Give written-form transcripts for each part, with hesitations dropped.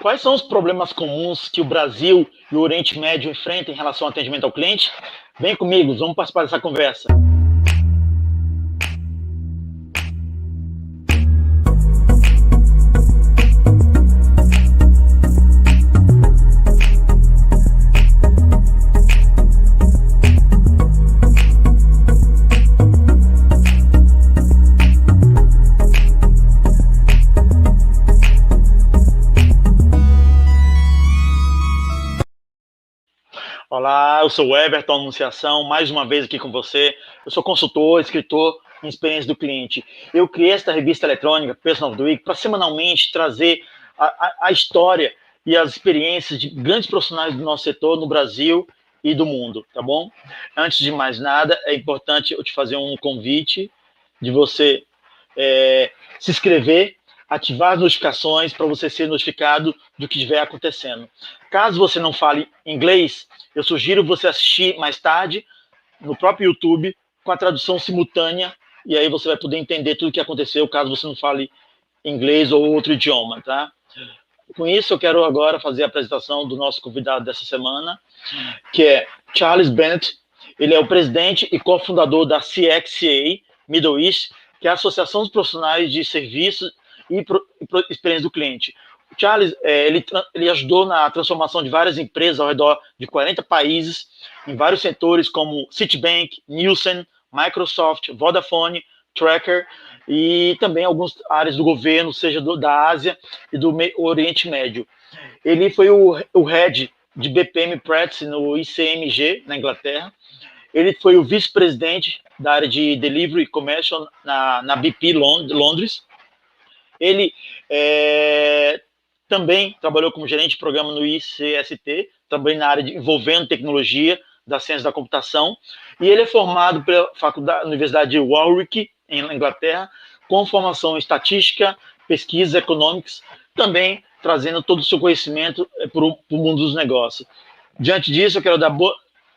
Quais são os problemas comuns que o Brasil e o Oriente Médio enfrentam em relação ao atendimento ao cliente? Vem comigo, vamos participar dessa conversa. Olá, eu sou o Heverton Anunciação, mais uma vez aqui com você. Eu sou consultor, escritor em Experiência do Cliente. Eu criei esta revista eletrônica, Person of the Week, para semanalmente trazer a história e as experiências de grandes profissionais do nosso setor no Brasil e do mundo, tá bom? Antes de mais nada, é importante eu te fazer um convite de você se inscrever, ativar as notificações para você ser notificado do que estiver acontecendo. Caso você não fale inglês, eu sugiro você assistir mais tarde no próprio YouTube com a tradução simultânea e aí você vai poder entender tudo o que aconteceu caso você não fale inglês ou outro idioma, tá? Com isso, eu quero agora fazer a apresentação do nosso convidado dessa semana, que é Charles Bennett. Ele é o presidente e cofundador da CXCA Middle East, que é a Associação dos Profissionais de Serviços e Experiência do Cliente. O Charles, ele ajudou na transformação de várias empresas ao redor de 40 países, em vários setores como Citibank, Nielsen, Microsoft, Vodafone, Tracker, e também algumas áreas do governo, seja da Ásia e do Oriente Médio. Ele foi o head de BPM Practice no ICMG, na Inglaterra. Ele foi o vice-presidente da área de Delivery e Commercial na BP Londres. Ele também trabalhou como gerente de programa no ICST, também na área envolvendo tecnologia da ciência da computação, e ele é formado pela Universidade de Warwick, em Inglaterra, com formação em estatística, pesquisas econômicas, também trazendo todo o seu conhecimento para o mundo dos negócios. Diante disso, eu quero dar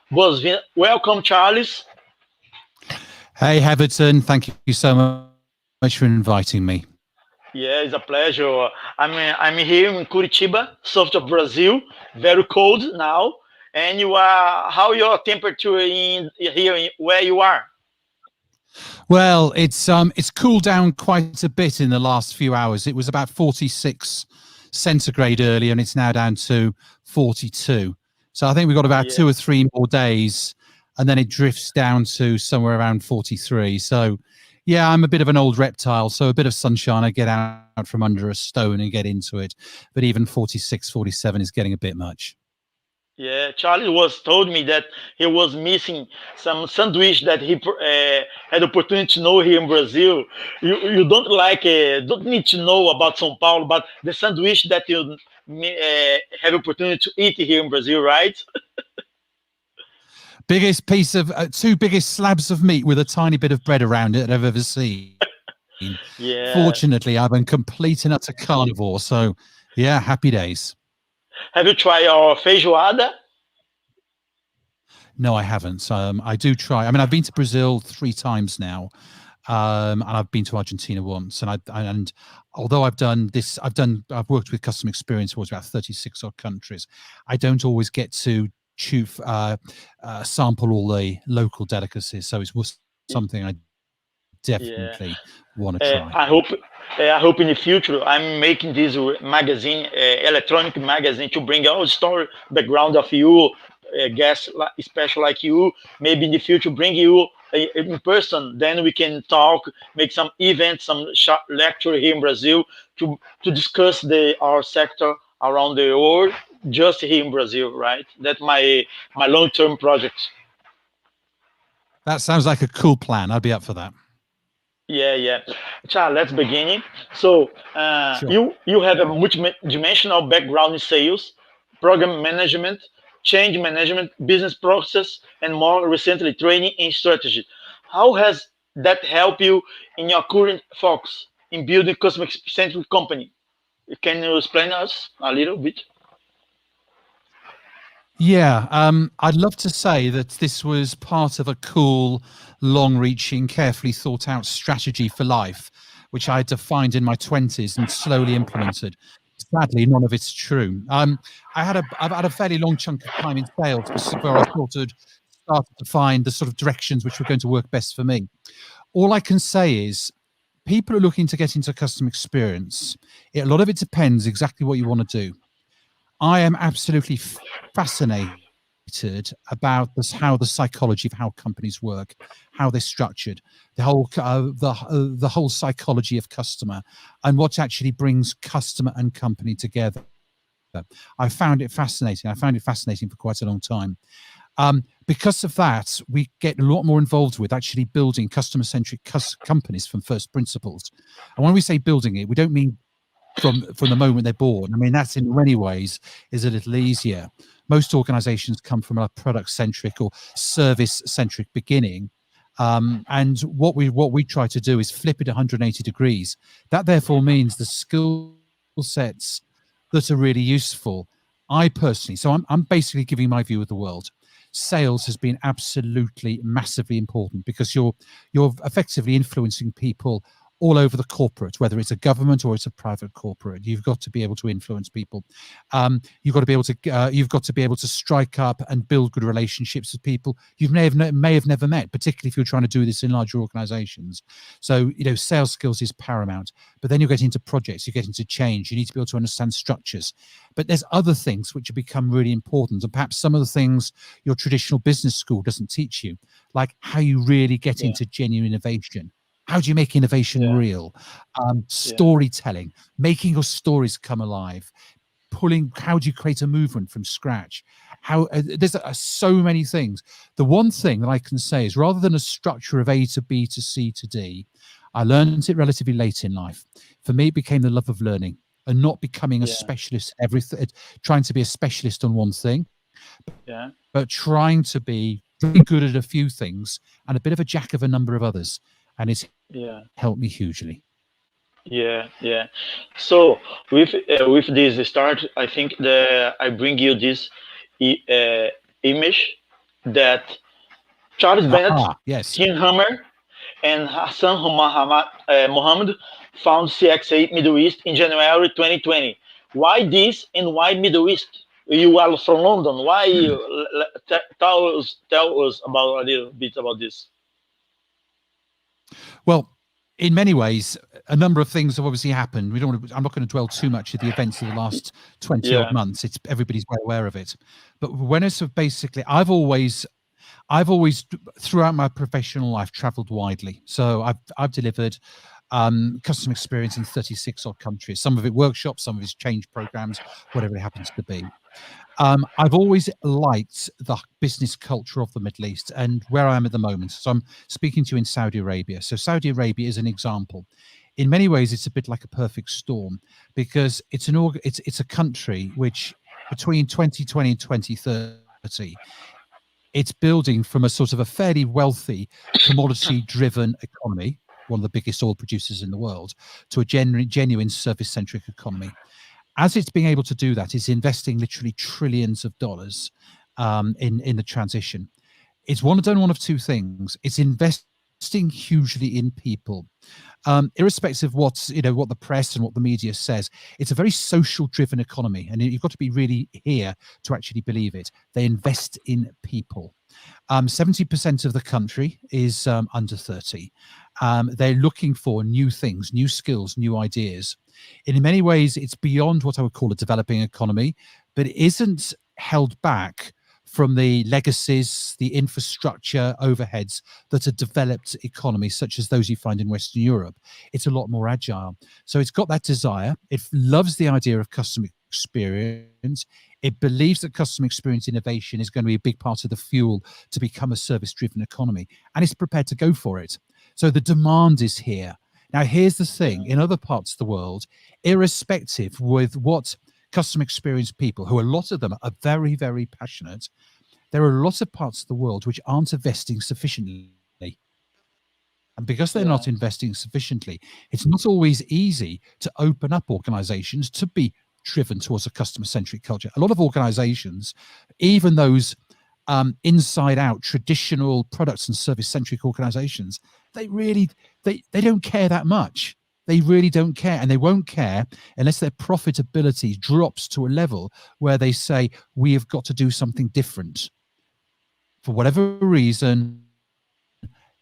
boas-vindas. Welcome, Charles. Hey, Heverton. Thank you so much for inviting me. Yeah, it's a pleasure. I'm here in Curitiba, south of Brazil. Very cold now. And how your temperature where you are? Well, it's cooled down quite a bit in the last few hours. It was about 46 centigrade earlier, and it's now down to 42. So I think we've got about 2 or 3 more days, and then it drifts down to somewhere around 43. So yeah, I'm a bit of an old reptile, so a bit of sunshine, I get out from under a stone and get into it. But even 46, 47 is getting a bit much. Yeah, Charlie told me that he was missing some sandwich that he had opportunity to know here in Brazil. You don't need to know about São Paulo, but the sandwich that you have opportunity to eat here in Brazil, right? Biggest piece of 2 biggest slabs of meat with a tiny bit of bread around it that I've ever seen. Yeah. Fortunately, I'm a complete and utter carnivore, so yeah, happy days. Have you tried our feijoada? No, I haven't. I do try. I mean, I've been to Brazil 3 times now, and I've been to Argentina once. And although I've worked with customer experience towards about 36 odd countries, I don't always get to sample all the local delicacies. So it's something I definitely want to try. I hope in the future I'm making this magazine, electronic magazine, to bring all the story background of you, guests special like you. Maybe in the future bring you in person. Then we can talk, make some events, some lecture here in Brazil to discuss our sector around the world, just here in Brazil, right? That's my long-term project. That sounds like a cool plan. I'd be up for that. Yeah. Charles, let's begin. So sure. You have a multidimensional background in sales, program management, change management, business process, and more recently training and strategy. How has that helped you in your current focus in building customer-centric company? Can you explain us a little bit? Yeah, I'd love to say that this was part of a cool, long-reaching, carefully thought-out strategy for life, which I defined in my 20s and slowly implemented. Sadly, none of it's true. I've had a fairly long chunk of time in sales where I sort of started to find the sort of directions which were going to work best for me. All I can say is people are looking to get into customer experience. A lot of it depends exactly what you want to do. I am absolutely fascinated about this, how the psychology of how companies work, how they're structured, the whole psychology of customer, and what actually brings customer and company together. I found it fascinating. I found it fascinating for quite a long time. Because of that, we get a lot more involved with actually building customer-centric companies from first principles. And when we say building it, we don't mean from the moment they're born. I mean, that's in many ways is a little easier. Most organizations come from a product-centric or service-centric beginning. And what we try to do is flip it 180 degrees. That therefore means the skill sets that are really useful. I personally, so I'm basically giving my view of the world. Sales has been absolutely massively important because you're effectively influencing people all over the corporate, whether it's a government or it's a private corporate. You've got to be able to influence people. You've got to be able to strike up and build good relationships with people you may have never met, particularly if you're trying to do this in larger organizations. So, sales skills is paramount. But then you get into projects, you get into change. You need to be able to understand structures. But there's other things which have become really important, and perhaps some of the things your traditional business school doesn't teach you, like how you really get into genuine innovation. How do you make innovation real? Storytelling, making your stories come alive, how do you create a movement from scratch? There's so many things. The one thing that I can say is rather than a structure of A to B to C to D, I learned it relatively late in life. For me, it became the love of learning and not becoming a specialist, trying to be a specialist on one thing, but trying to be very good at a few things and a bit of a jack of a number of others. And it's helped me hugely. So with this start, I think that I bring you this image that Charles Bennett, Tim Hammer, and Hassan Mohammed found CXA Middle East in January 2020. Why this and why Middle East? You are from London. Why? Tell us about a little bit about this. Well, in many ways, a number of things have obviously happened. I'm not going to dwell too much at the events of the last 20 odd months. Everybody's well aware of it. But when it's basically, I've always throughout my professional life traveled widely. So I've delivered customer experience in 36 odd countries. Some of it workshops, some of it's change programs, whatever it happens to be. I've always liked the business culture of the Middle East and where I am at the moment. So I'm speaking to you in Saudi Arabia. So Saudi Arabia is an example. In many ways, it's a bit like a perfect storm because it's a country which between 2020 and 2030, it's building from a sort of a fairly wealthy commodity-driven economy, one of the biggest oil producers in the world, to a genuine service-centric economy. As it's being able to do that, it's investing literally trillions of dollars in the transition. It's done one of two things. It's investing hugely in people, irrespective of what the press and what the media says. It's a very social-driven economy, and you've got to be really here to actually believe it. They invest in people. 70% of the country is under 30. They're looking for new things, new skills, new ideas. And in many ways, it's beyond what I would call a developing economy, but it isn't held back from the legacies, the infrastructure overheads that are developed economies, such as those you find in Western Europe. It's a lot more agile. So it's got that desire. It loves the idea of customer experience. It believes that customer experience innovation is going to be a big part of the fuel to become a service-driven economy, and it's prepared to go for it. So the demand is here. Now, here's the thing. In other parts of the world, irrespective with what customer experience people, who a lot of them are very, very passionate, there are a lot of parts of the world which aren't investing sufficiently. And because they're not investing sufficiently, it's not always easy to open up organizations to be driven towards a customer-centric culture. A lot of organizations, even those inside out traditional products and service-centric organizations, they don't care that much. They really don't care, and they won't care unless their profitability drops to a level where they say, we have got to do something different. For whatever reason,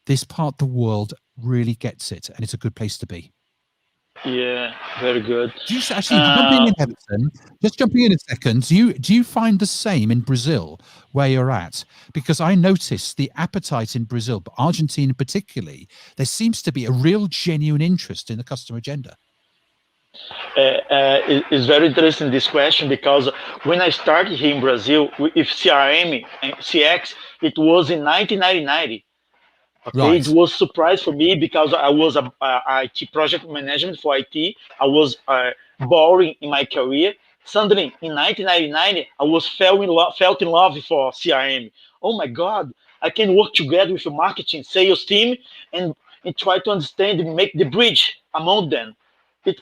this part of the world really gets it, and it's a good place to be. Yeah, very good. Actually, jumping in, Heverton, just jumping in a second, do you find the same in Brazil where you're at? Because I noticed the appetite in Brazil, but Argentina particularly, there seems to be a real genuine interest in the customer agenda. It's very interesting, this question, because when I started here in Brazil with CRM and CX, it was in 1990. Okay, Right. it was a surprise for me because I was a IT project management for IT. I was boring in my career. Suddenly, in 1999, I was felt in love for CRM. Oh my God, I can work together with a marketing sales team and try to understand and make the bridge among them.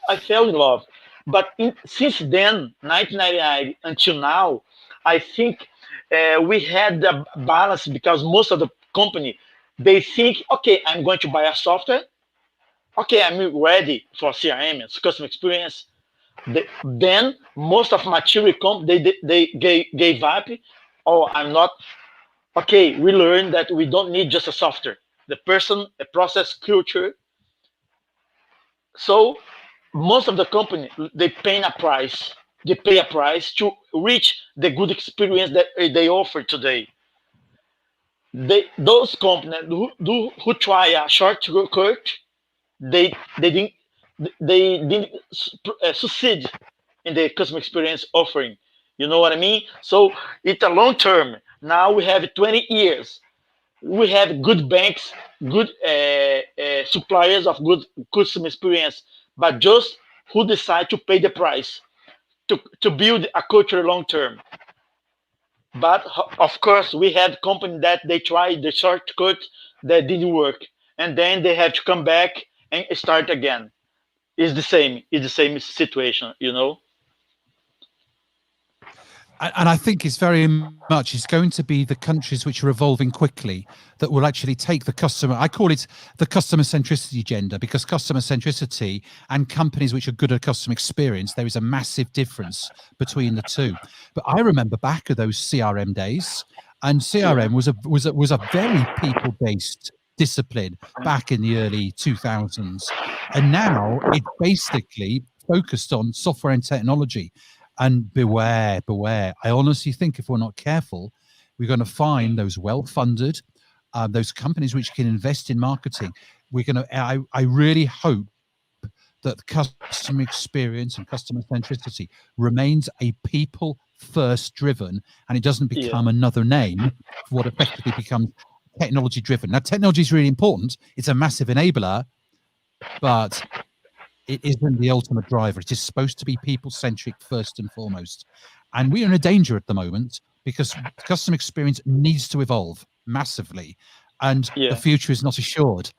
I fell in love. But since then, 1999 until now, I think we had the balance because most of the company, they think, okay, I'm going to buy a software. Okay, I'm ready for CRM, it's customer experience. Then most of material they gave up. Oh, I'm not. Okay, we learned that we don't need just a software. The person, a process, culture. So most of the company, they pay a price. They pay a price to reach the good experience that they offer today. Those companies who try a shortcut, they didn't succeed in the customer experience offering. You know what I mean? So it's a long term. Now we have 20 years. We have good banks, good suppliers of good customer experience, but just who decide to pay the price to build a culture long term. But of course, we had companies that they tried the shortcut that didn't work, and then they have to come back and start again. It's the same. It's the same situation, you know. And I think it's very much, it's going to be the countries which are evolving quickly that will actually take the customer, I call it the customer centricity agenda, because customer centricity and companies which are good at customer experience, there is a massive difference between the two. But I remember back at those CRM days, and CRM was a very people-based discipline back in the early 2000s. And now it's basically focused on software and technology. And beware. I honestly think if we're not careful, we're going to find those well-funded, those companies which can invest in marketing. I really hope that customer experience and customer centricity remains a people-first driven, and it doesn't become another name for what effectively becomes technology-driven. Now, technology is really important. It's a massive enabler, but it isn't the ultimate driver. It is supposed to be people-centric first and foremost. And we are in a danger at the moment because customer experience needs to evolve massively. And the future is not assured.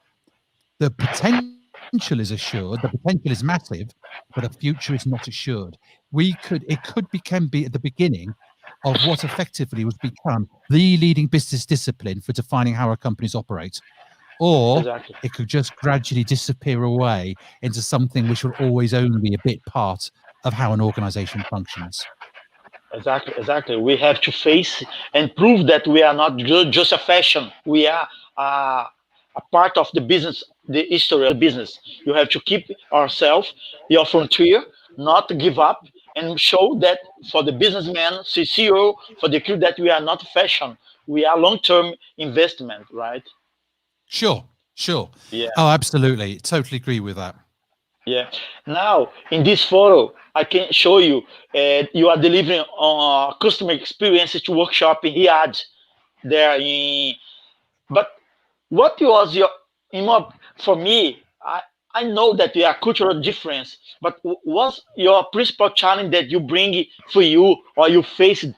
The potential is assured, the potential is massive, but the future is not assured. It could be at the beginning of what effectively would become the leading business discipline for defining how our companies operate. Or it could just gradually disappear away into something which will always only be a bit part of how an organization functions. Exactly. We have to face and prove that we are not just a fashion. We are a part of the business, the history of the business. You have to keep ourselves, your frontier, not give up, and show that for the businessman, CEO, for the crew, that we are not fashion. We are long-term investment, right? Sure. Yeah. Oh, absolutely. Totally agree with that. Yeah. Now, in this photo, I can show you you are delivering on customer experience to workshop in Riyadh. But what was for me, I know that there are cultural difference, but what's your principal challenge that you bring for you or you faced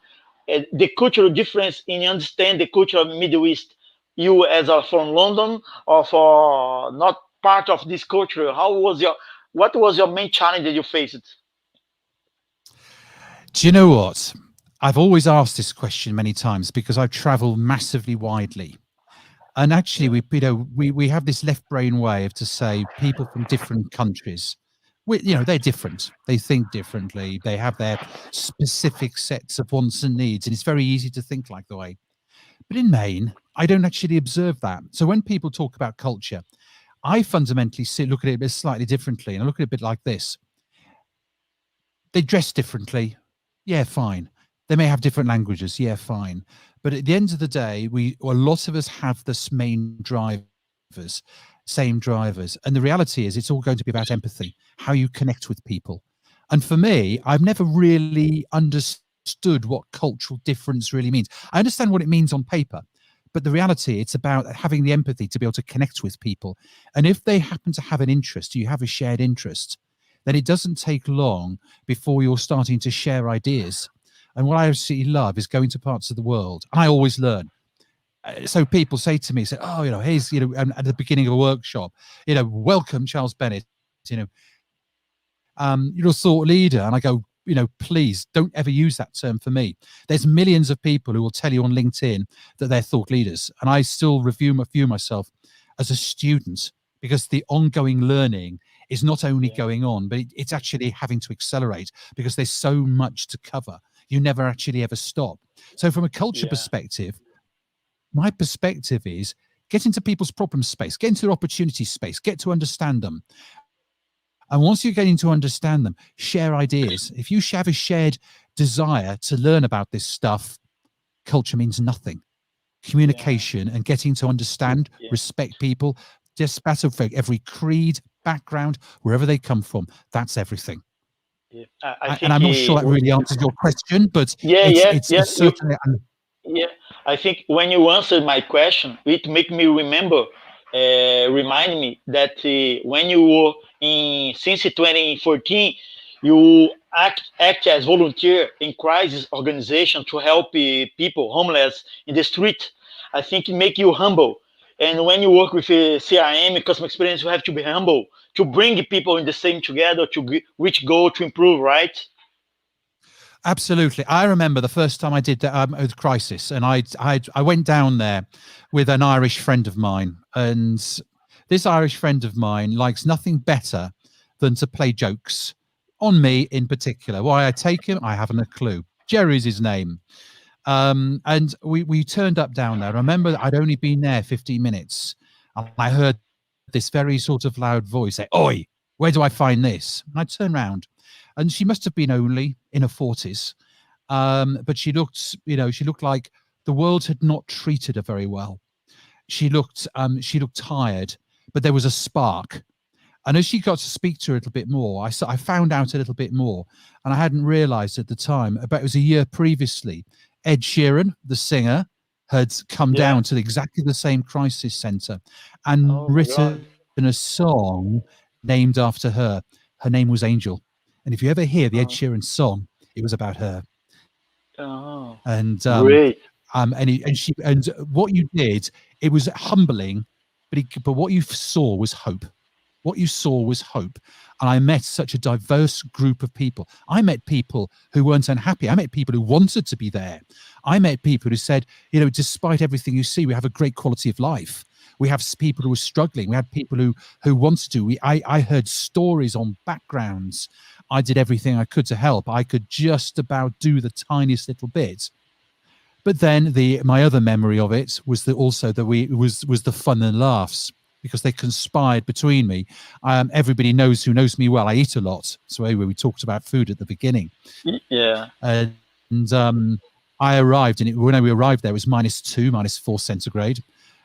the cultural difference in understand the culture of Middle East? You from London or for not part of this culture, what was your main challenge that you faced? Do you know what? I've always asked this question many times because I've traveled massively widely. And actually, we have this left brain way of to say people from different countries, they're different. They think differently. They have their specific sets of wants and needs, and it's very easy to think like the way. But in Maine, I don't actually observe that. So when people talk about culture, I fundamentally look at it a bit slightly differently, and I look at it a bit like this. They dress differently. Yeah, fine. They may have different languages. Yeah, fine. But at the end of the day, a lot of us have the same drivers. And the reality is it's all going to be about empathy, how you connect with people. And for me, I've never really understood what cultural difference really means. I understand what it means on paper, but the reality, it's about having the empathy to be able to connect with people. And if they happen to have an interest, you have a shared interest, then it doesn't take long before you're starting to share ideas. And what I absolutely love is going to parts of the world. I always learn. So people say to me, oh, here's, at the beginning of a workshop, welcome Charles Bennett, you're a thought leader. And I go, please don't ever use that term for me. There's millions of people who will tell you on LinkedIn that they're thought leaders. And I still view myself as a student, because the ongoing learning is not only going on, but it's actually having to accelerate, because there's so much to cover. You never actually ever stop. So from a culture perspective, my perspective is get into people's problem space, get into their opportunity space, get to understand them. And once you're getting to understand them, share ideas. If you have a shared desire to learn about this stuff, culture means nothing. Communication and getting to understand, respect people, just matter for every creed, background, wherever they come from, that's everything. And I'm not sure that really answers your question, but it's certainly... I think when you answered my question, it made me remind me that when you were since 2014, you act as volunteer in crisis organization to help people homeless in the street. I think it make you humble. And when you work with CRM, customer experience, you have to be humble to bring people in the same together to reach goal, to improve, right? Absolutely. I remember the first time I did that with Crisis, and I went down there with an Irish friend of mine, and this Irish friend of mine likes nothing better than to play jokes on me in particular. Why I take him, I haven't a clue. Jerry's his name. And we turned up down there. I remember I'd only been there 15 minutes. And I heard this very sort of loud voice say, "Oi, where do I find this?" And I turned around, and she must have been only in her 40s. But she looked like the world had not treated her very well. She looked tired, but there was a spark. And as she got to speak to her a little bit more, I found out a little bit more, and I hadn't realized at the time, but it was a year previously, Ed Sheeran, the singer, had come down to exactly the same crisis center and written a song named after her. Her name was Angel. And if you ever hear the Ed Sheeran song, it was about her. And great. And what you did, it was humbling, but what you saw was hope. What you saw was hope. And I met such a diverse group of people. I met people who weren't unhappy. I met people who wanted to be there. I met people who said, despite everything you see, we have a great quality of life. We have people who were struggling. We had people who wanted to. I heard stories on backgrounds. I did everything I could to help. I could just about do the tiniest little bit. But then my other memory of it was was the fun and laughs, because they conspired between me. Everybody who knows me well, I eat a lot. So anyway, we talked about food at the beginning. Yeah. And I arrived, and when we arrived there, it was -2, -4 centigrade.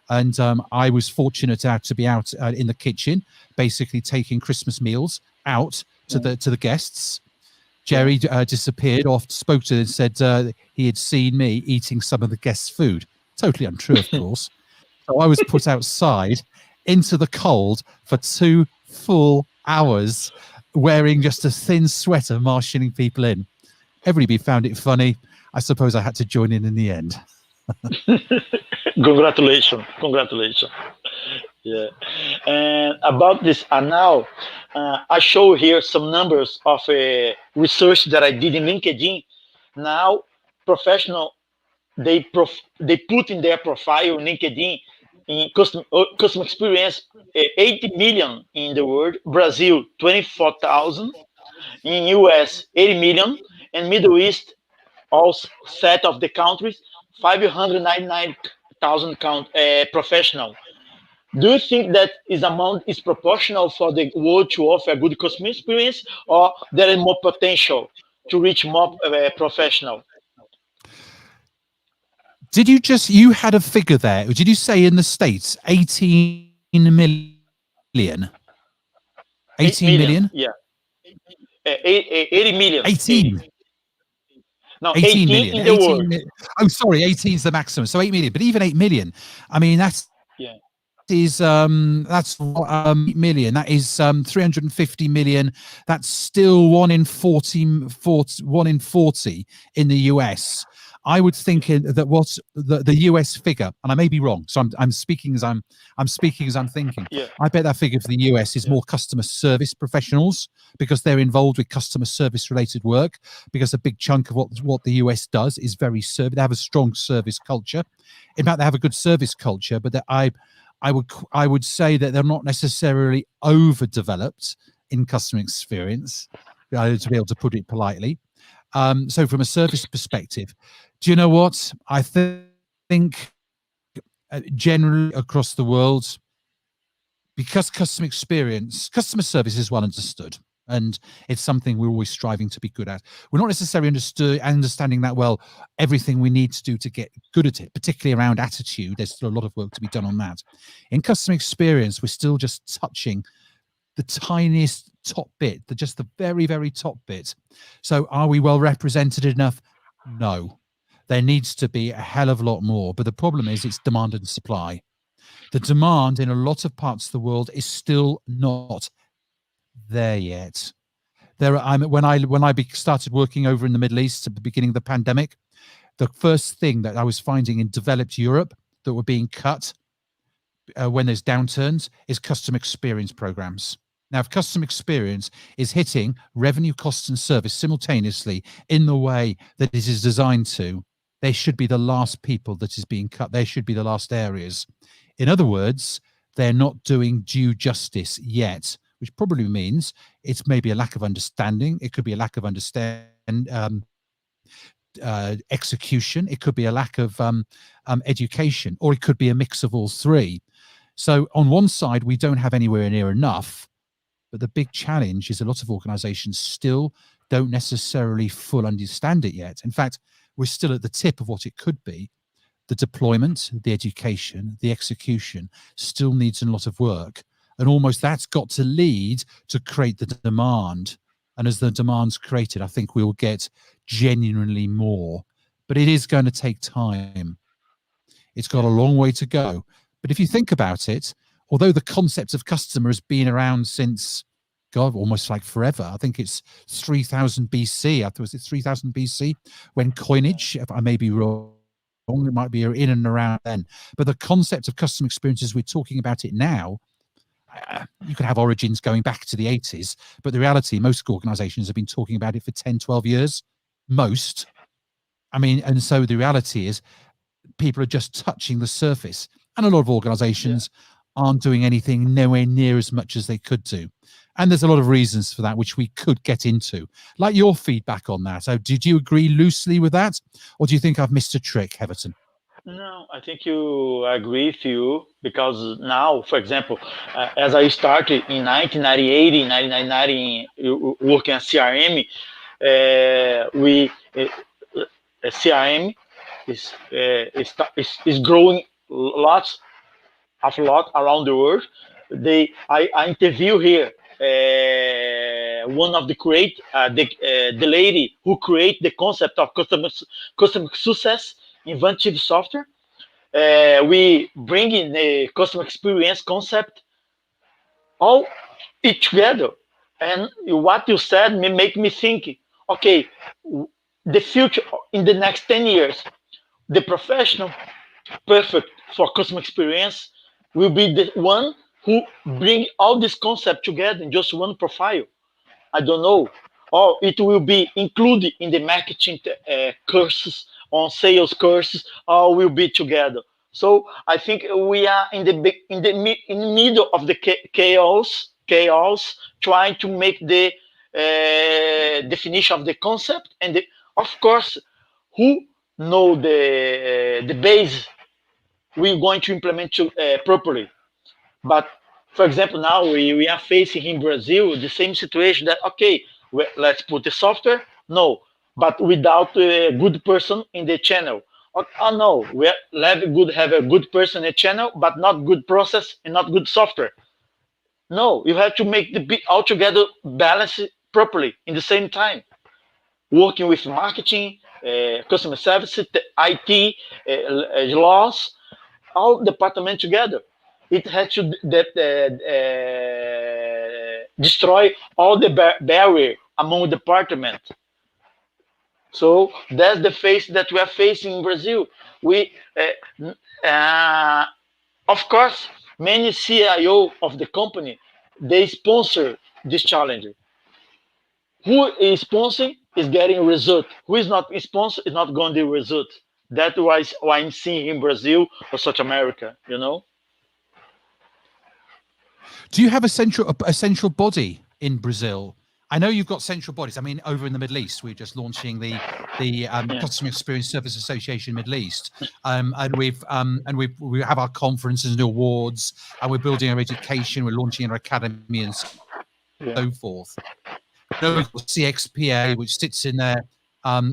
And I was fortunate to be out in the kitchen, basically taking Christmas meals out to the guests. Jerry disappeared off, spoke to them, and said he had seen me eating some of the guests' food. Totally untrue, of course. So I was put outside into the cold for 2 full hours, wearing just a thin sweater, marshalling people in. Everybody found it funny. I suppose I had to join in the end. Congratulations. Yeah. And about this, now I show here some numbers of research that I did in LinkedIn. Now, professional, they put in their profile in LinkedIn in customer experience, 80 million in the world, Brazil 24,000, in US 80 million, and Middle East, all set of the countries, 599,000 professional. Do you think that is amount is proportional for the world to offer a good customer experience, or there is more potential to reach more professional? Did you had a figure there? Or did you say in the States 18 million? 18 million? Yeah. 80 million. 18. 80. No, 18 18 million. in the world. Oh, sorry, 18 is the maximum. So 8 million. But even 8 million, I mean, that's 8 million. That is 350 million. That's still 1 in 40 in the US. I would think that what's the US figure, and I may be wrong, so I'm speaking as I'm thinking. Yeah. I bet that figure for the US is more customer service professionals, because they're involved with customer service related work, because a big chunk of what the US does is very service. They have a strong service culture. In fact, they have a good service culture, but that I would say that they're not necessarily overdeveloped in customer experience, to be able to put it politely. So from a service perspective, do you know what? I think generally across the world, because customer service is well understood, and it's something we're always striving to be good at. We're not necessarily understanding that well everything we need to do to get good at it, particularly around attitude. There's still a lot of work to be done on that. In customer experience, we're still just touching the tiniest top bit, just the very, very top bit. So are we well represented enough? No. There needs to be a hell of a lot more. But the problem is it's demand and supply. The demand in a lot of parts of the world is still not there yet. When I started working over in the Middle East at the beginning of the pandemic, the first thing that I was finding in developed Europe that were being cut when there's downturns is customer experience programs. Now, if customer experience is hitting revenue, costs, and service simultaneously in the way that it is designed to, they should be the last people that is being cut. They should be the last areas. In other words, they're not doing due justice yet, which probably means it's maybe a lack of understanding. It could be a lack of execution. It could be a lack of education, or it could be a mix of all three. So on one side, we don't have anywhere near enough, but the big challenge is a lot of organizations still don't necessarily fully understand it yet. In fact, we're still at the tip of what it could be. The deployment, the education, the execution still needs a lot of work. And almost that's got to lead to create the demand. And as the demand's created, I think we'll get genuinely more. But it is going to take time. It's got a long way to go. But if you think about it, although the concept of customer has been around since, God, almost like forever. I think it's 3000 BC. I thought, was it 3000 BC when coinage, if I may be wrong, it might be in and around then. But the concept of customer experiences, we're talking about it now. You could have origins going back to the 80s, but the reality, most organizations have been talking about it for 10, 12 years. Most. I mean, and so the reality is people are just touching the surface. And a lot of organizations aren't doing anything nowhere near as much as they could do. And there's a lot of reasons for that, which we could get into. Like your feedback on that. So did you agree loosely with that? Or do you think I've missed a trick, Heverton? No, I think I agree with you, because now, for example, as I started in 1998, in 1990, working at CRM, CRM is growing lots a lot around the world. I interview here one of the the lady who create the concept of customer success inventive software. We bring in the customer experience concept all it together. And what you said make me think, okay, the future in the next 10 years, the professional perfect for customer experience will be the one who bring all this concept together in just one profile. I don't know. Or it will be included in the marketing courses, on sales courses, or will be together. So I think we are in the middle of the chaos, trying to make the definition of the concept, and of course, who know the base we're going to implement properly. But for example, now we are facing in Brazil the same situation that, okay, let's put the software, no, but without a good person in the channel. Oh no, we have a good person in the channel, but not good process and not good software. No, you have to make the altogether balance properly in the same time. Working with marketing, customer service, IT, laws, all departments together. It has to destroy all the barrier among departments. So that's the phase that we are facing in Brazil. Of course, many CIO of the company, they sponsor this challenge. Who is sponsoring is getting a result. Who is not sponsored is not going to get result. That's why I'm seeing in Brazil or South America, you know. Do you have a central body in Brazil? I know you've got central bodies. I mean, over in the Middle East, we're just launching the Customer Experience Service Association Middle East, and we have our conferences and awards, and we're building our education. We're launching our academy and so forth. No, CXPA, which sits in there,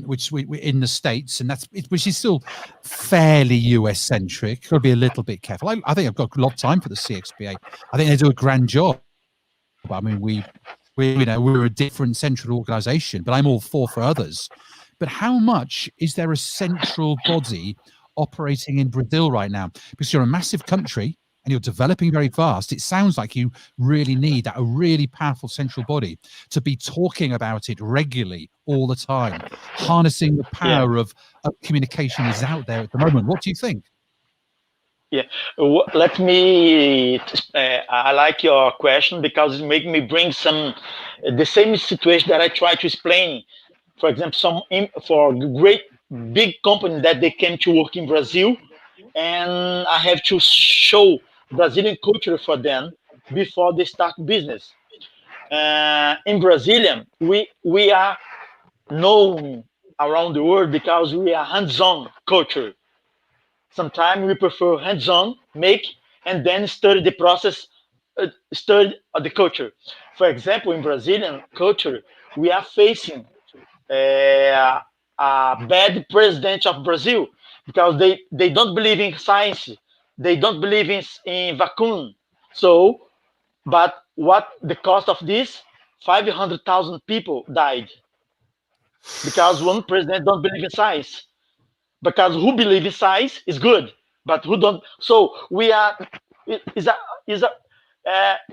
which we in the States, and which is still fairly US centric. Got to be a little bit careful. I think I've got a lot of time for the CXPA. I think they do a grand job. I mean, we're a different central organization, but I'm all for others. But how much is there a central body operating in Brazil right now? Because you're a massive country and you're developing very fast. It sounds like you really need a really powerful central body to be talking about it regularly all the time. Harnessing the power of communication is out there at the moment. What do you think? Yeah, let me. I like your question because it makes me bring the same situation that I try to explain. For example, for great big company that they came to work in Brazil, and I have to show Brazilian culture for them before they start business. In Brazilian, we are known around the world because we are hands-on culture. Sometimes we prefer hands-on, make, and then study the process, study the culture. For example, in Brazilian culture, we are facing a bad president of Brazil because they don't believe in science, they don't believe in vacuum. So, but what the cost of this? 500,000 people died because one president don't believe in science. Because who believe in science is good, but who don't. So we are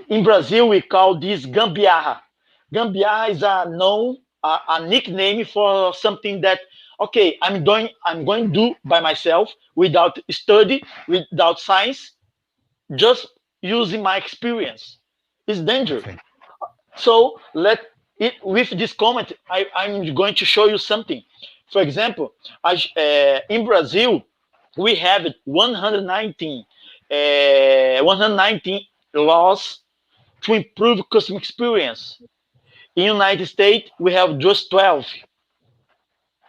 in Brazil we call this gambiarra. Gambiarra is a nickname for something that, okay, I'm going to do by myself without study, without science, just using my experience. It's dangerous. Okay. So with this comment, I'm going to show you something. For example, in Brazil, we have 119 laws to improve customer experience. In the United States, we have just 12.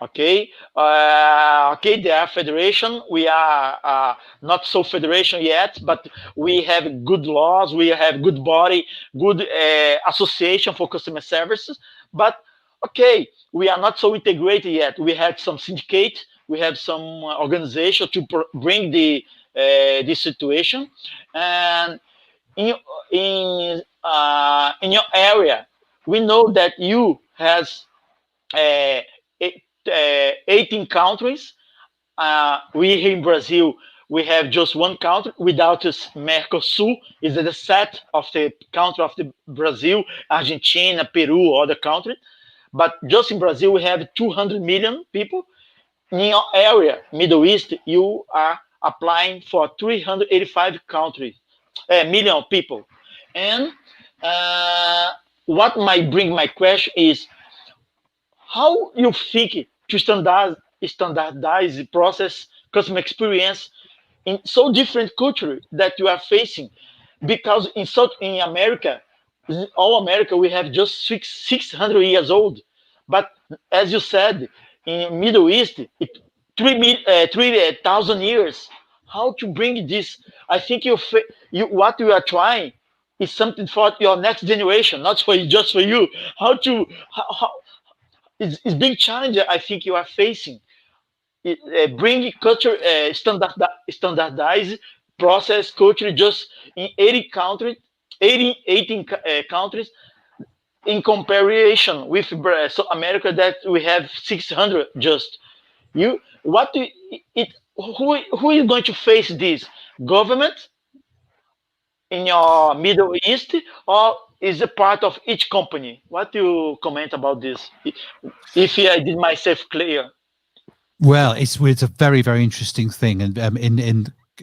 Okay, they are federation. We are not so federation yet, but we have good laws. We have good body, good association for customer services. But okay, we are not so integrated yet. We have some syndicate, we have some organization to bring this situation. And in your area, we know that you has 18 countries. We here in Brazil, we have just one country without this Mercosul. Is the set of the country of the Brazil, Argentina, Peru, other countries. But just in Brazil, we have 200 million people. In your area, Middle East, you are applying for 385 million people. And what might bring my question is, how you think to standardize the process, customer experience in so different culture that you are facing, because in America, all America, we have just 600 years old, but as you said, in Middle East, 3,000 years. How to bring this? I think what you are trying is something for your next generation, not for just for you. How it's big challenge I think you are facing. Bring culture, standardized process culture just in 80 countries, 18 countries, in comparison with so America that we have 600 just. You what do it who is going to face this? Government in your Middle East, or is a part of each company? What do you comment about this? If I did myself clear. Well, it's a very, very interesting thing, and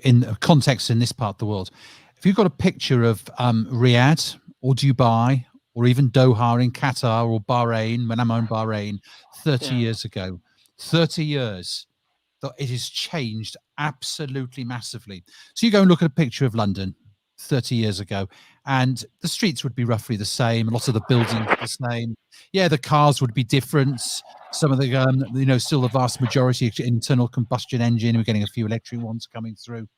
in context in this part of the world, if you've got a picture of Riyadh or Dubai or even Doha in Qatar or Bahrain, Manama in Bahrain, 30 years ago, 30 years, it has changed absolutely massively. So you go and look at a picture of London 30 years ago, and the streets would be roughly the same. A lot of the buildings the same. Yeah, the cars would be different. Some of the, still the vast majority internal combustion engine. We're getting a few electric ones coming through.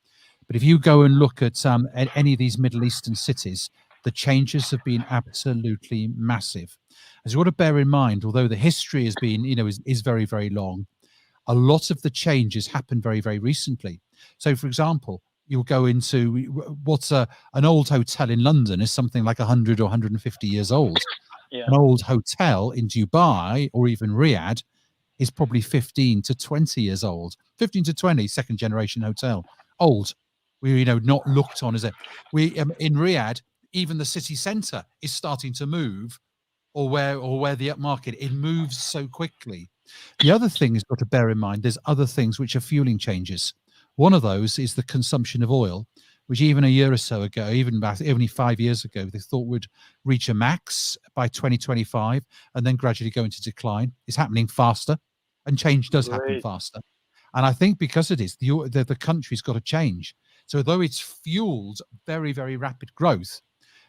But if you go and look at any of these Middle Eastern cities, the changes have been absolutely massive. As you want to bear in mind, although the history has been, is very, very long, a lot of the changes happened very, very recently. So, for example, you'll go into what's an old hotel in London is something like 100 or 150 years old. Yeah. An old hotel in Dubai or even Riyadh is probably 15 to 20 years old. 15 to 20, second generation hotel, old. We not looked on as in Riyadh, even the city centre is starting to move, or where the upmarket, it moves so quickly. The other thing is got to bear in mind, there's other things which are fueling changes. One of those is the consumption of oil, which even a year or so ago, even back only 5 years ago, they thought would reach a max by 2025 and then gradually go into decline. It's happening faster, and change does happen faster. And I think because it is, the country's got to change. So although it's fueled very, very rapid growth,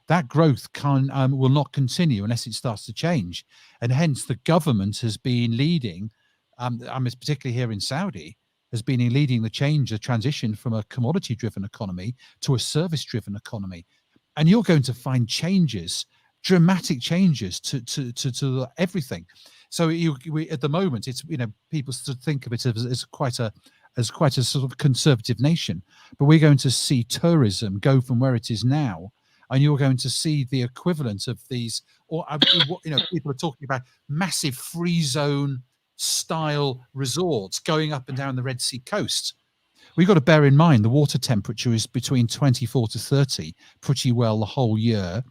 that growth will not continue unless it starts to change. And hence the government has been leading, particularly here in Saudi, has been leading the transition from a commodity-driven economy to a service-driven economy. And you're going to find changes, dramatic changes to everything. So at the moment, it's people think of it as quite a sort of conservative nation, but we're going to see tourism go from where it is now, and you're going to see the equivalent of these, or people are talking about massive free zone style resorts going up and down the Red Sea coast. We've got to bear in mind the water temperature is between 24 to 30 pretty well the whole year.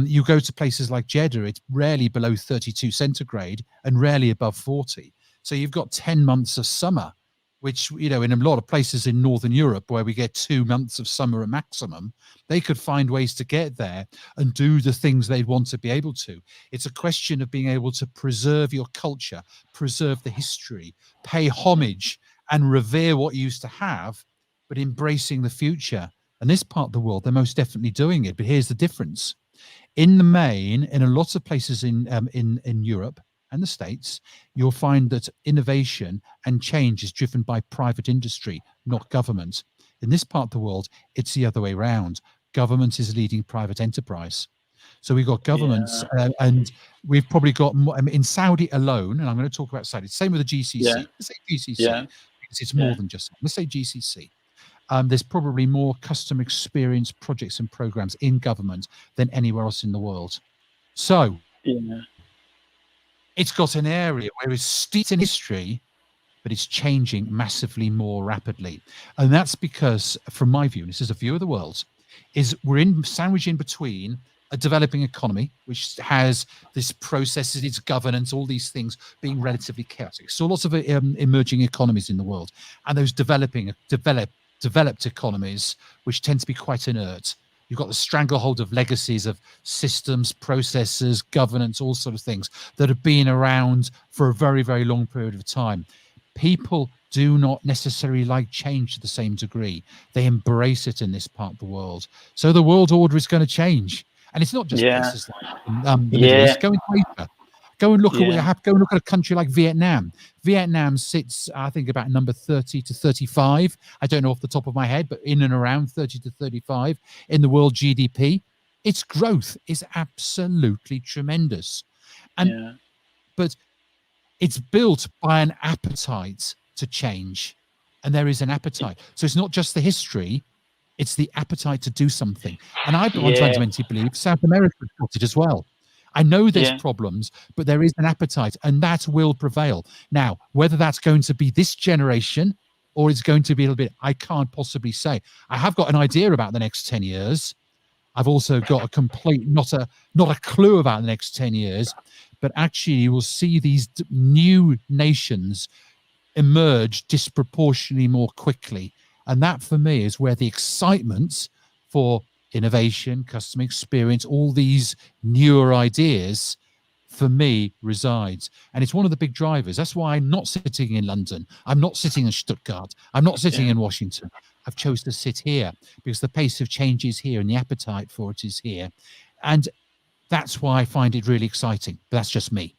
You go to places like Jeddah, it's rarely below 32 centigrade and rarely above 40. So you've got 10 months of summer, which, in a lot of places in Northern Europe where we get 2 months of summer at maximum, they could find ways to get there and do the things they'd want to be able to. It's a question of being able to preserve your culture, preserve the history, pay homage and revere what you used to have, but embracing the future. And this part of the world, they're most definitely doing it. But here's the difference. In the main, in a lot of places in Europe and the States, you'll find that innovation and change is driven by private industry, not government. In this part of the world, it's the other way around. Government is leading private enterprise. So we've got governments, and we've probably got more, in Saudi alone, and I'm going to talk about Saudi, same with the GCC. Let's say GCC, because it's more than just that. Let's say GCC. There's probably more customer experience projects and programs in government than anywhere else in the world. So it's got an area where it's steeped in history, but it's changing massively more rapidly. And that's because, from my view, and this is a view of the world, is we're sandwiched in between a developing economy, which has this processes, its governance, all these things being relatively chaotic. So lots of emerging economies in the world, and those developed economies, which tend to be quite inert. You've got the stranglehold of legacies of systems, processes, governance, all sort of things that have been around for a very, very long period of time. People do not necessarily like change to the same degree. They embrace it in this part of the world. So the world order is going to change. And it's not just places like the Middle East. Go into Asia. Go and look at what you have. Go and look at a country like Vietnam. Vietnam sits, I think, about number 30 to 35. I don't know off the top of my head, but in and around 30 to 35 in the world GDP. Its growth is absolutely tremendous. And but it's built by an appetite to change. And there is an appetite. So it's not just the history, it's the appetite to do something. And I fundamentally believe South America's got it as well. I know there's problems, but there is an appetite, and that will prevail. Now, whether that's going to be this generation or it's going to be a little bit, I can't possibly say. I have got an idea about the next 10 years. I've also got a complete, not a clue about the next 10 years, but actually you will see these new nations emerge disproportionately more quickly. And that for me is where the excitement for innovation, customer experience, all these newer ideas for me resides. And it's one of the big drivers. That's why I'm not sitting in London. I'm not sitting in Stuttgart. I'm not sitting in Washington. I've chosen to sit here because the pace of change is here and the appetite for it is here. And that's why I find it really exciting. But that's just me.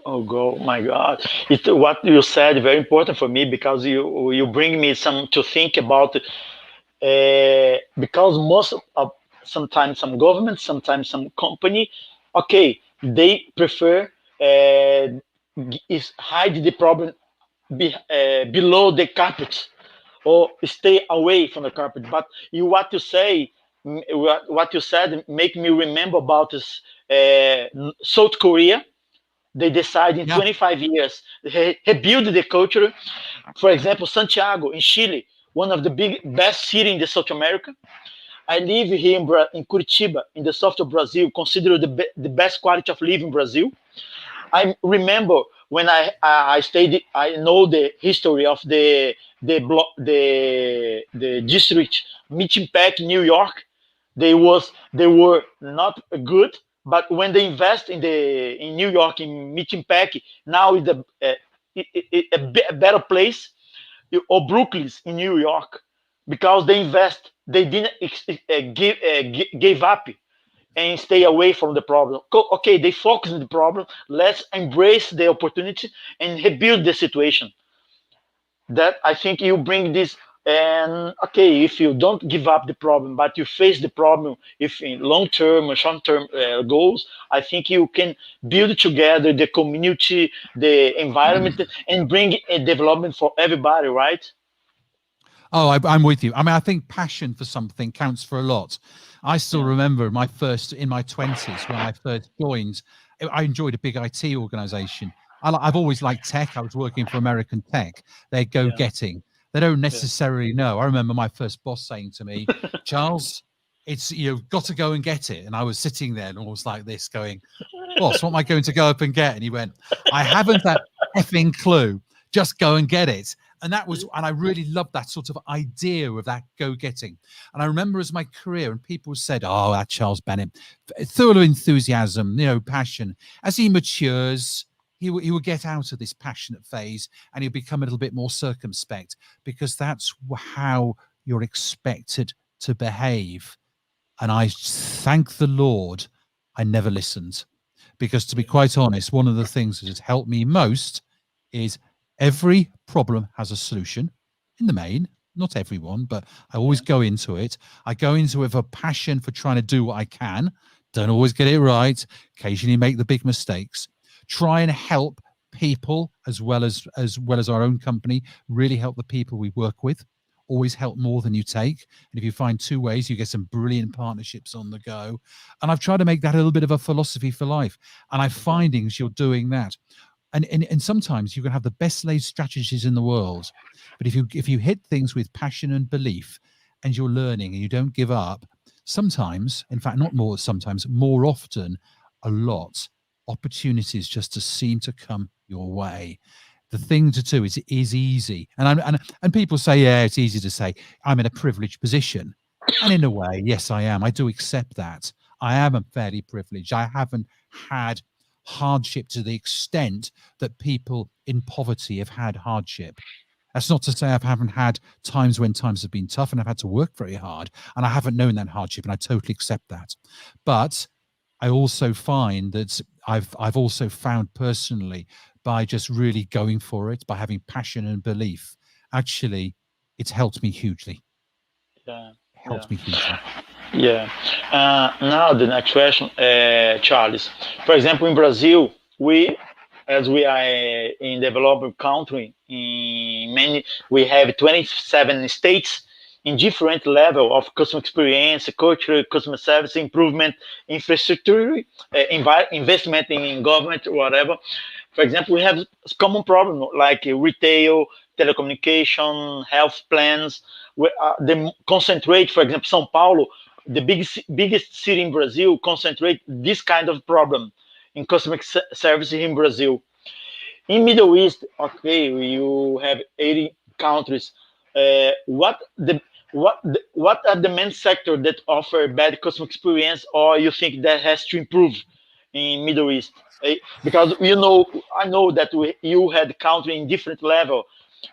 Oh my God! What you said very important for me, because you bring me some to think about. Because most of sometimes some governments, sometimes some company, okay, they prefer is hide the problem below the carpet or stay away from the carpet. But what you said make me remember about this South Korea. They decide in 25 years rebuild the culture. For example, Santiago in Chile, one of the best cities in the South America. I live here in Curitiba, in the south of Brazil, considered the best quality of living in Brazil. I remember when I stayed, I know the history of the district Meeting Pack, New York. They were not good, but when they invest in New York in Meeting Pack, now it's a better place. Or Brooklyn's in New York, because they invest, they didn't give up and stay away from the problem. Okay, they focus on the problem. Let's embrace the opportunity and rebuild the situation. That I think you bring this. And okay, if you don't give up the problem, but you face the problem, if in long-term or short-term goals, I think you can build together the community, the environment, and bring a development for everybody, right? Oh, I'm with you. I mean, I think passion for something counts for a lot. I still remember in my 20s when I first joined, I enjoyed a big IT organization. I've always liked tech. I was working for American tech. They're go-getting. They don't necessarily know. I remember my first boss saying to me, Charles, you've got to go and get it. And I was sitting there and almost like this going, boss, what am I going to go up and get? And he went, I haven't that effing clue. Just go and get it. And I really loved that sort of idea of that go-getting. And I remember as my career, and people said, oh, that Charles Bennett, full of enthusiasm, passion. As he matures, he will get out of this passionate phase and he'll become a little bit more circumspect, because that's how you're expected to behave. And I thank the Lord I never listened, because to be quite honest, one of the things that has helped me most is every problem has a solution in the main. Not everyone, but I always go into it. I go into it with a passion for trying to do what I can. Don't always get it right. Occasionally make the big mistakes. Try and help people as well as our own company, really help the people we work with. Always help more than you take. And if you find two ways, you get some brilliant partnerships on the go. And I've tried to make that a little bit of a philosophy for life. And I'm finding you're doing that. And sometimes you can have the best laid strategies in the world, but if you hit things with passion and belief, and you're learning and you don't give up, sometimes, in fact, not more, sometimes more often, a lot, opportunities just to seem to come your way. The thing to do is easy, and people say, yeah, it's easy to say I'm in a privileged position, and in a way, yes, I am. I do accept that. I am fairly privileged. I haven't had hardship to the extent that people in poverty have had hardship. That's not to say I haven't had times when times have been tough and I've had to work very hard, and I haven't known that hardship, and I totally accept that. But I also find that I've also found personally, by just really going for it, by having passion and belief, actually, it's helped me hugely. Yeah. Helped me hugely. Yeah. Now the next question, Charles. For example, in Brazil, as we are in developing country, we have 27 states in different level of customer experience, culture, customer service improvement, infrastructure, investment in government, whatever. For example, we have common problem like retail, telecommunication, health plans. They concentrate, for example, São Paulo, the biggest city in Brazil, concentrate this kind of problem in customer service in Brazil. In Middle East, okay, you have 80 countries. What are the main sector that offer bad customer experience, or you think that has to improve in Middle East? Because I know that you had country in different level.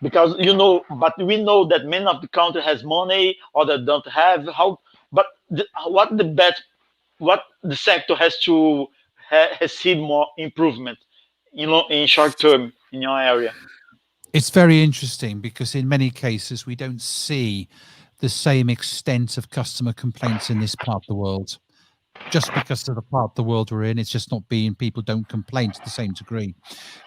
Because but we know that many of the country has money, or that don't have. What the sector has to has seen more improvement, in short term in your area? It's very interesting because in many cases we don't see the same extent of customer complaints in this part of the world. Just because of the part of the world we're in, it's just not being, people don't complain to the same degree.